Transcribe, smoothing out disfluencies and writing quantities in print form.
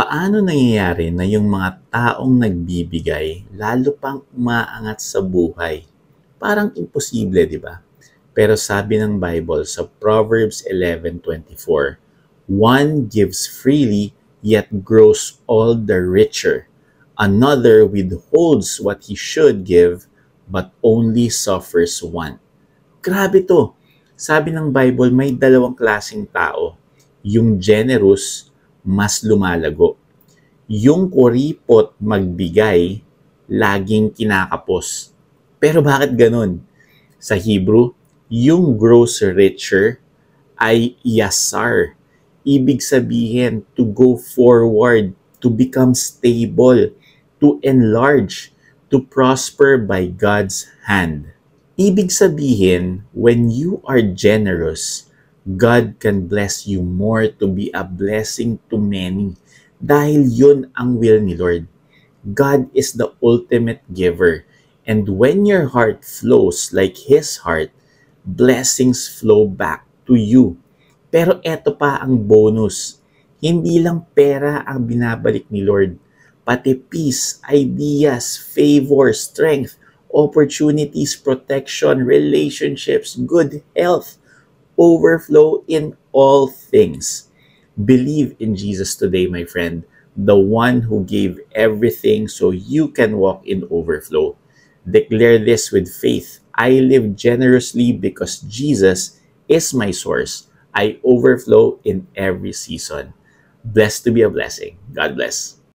Paano nangyayari na yung mga taong nagbibigay lalo pang umaangat sa buhay? Parang imposible, di ba? Pero sabi ng Bible sa Proverbs 11:24, one gives freely yet grows all the richer. Another withholds what he should give but only suffers want. Grabe to. Sabi ng Bible, may dalawang klaseng tao. Yung generous, mas lumalago. Yung kuripot magbigay, laging kinakapos. Pero bakit ganun? Sa Hebrew, yung grows richer ay yasar. Ibig sabihin, to go forward, to become stable, to enlarge, to prosper by God's hand. Ibig sabihin, when you are generous, God can bless you more to be a blessing to many. Dahil yun ang will ni Lord. God is the ultimate giver. And when your heart flows like His heart, blessings flow back to you. Pero eto pa ang bonus. Hindi lang pera ang binabalik ni Lord. Pati peace, ideas, favor, strength, opportunities, protection, relationships, good health, overflow in all things. Believe in Jesus today, my friend, the one who gave everything so you can walk in overflow. Declare this with faith. I live generously because Jesus is my source. I overflow in every season. Blessed to be a blessing. God bless.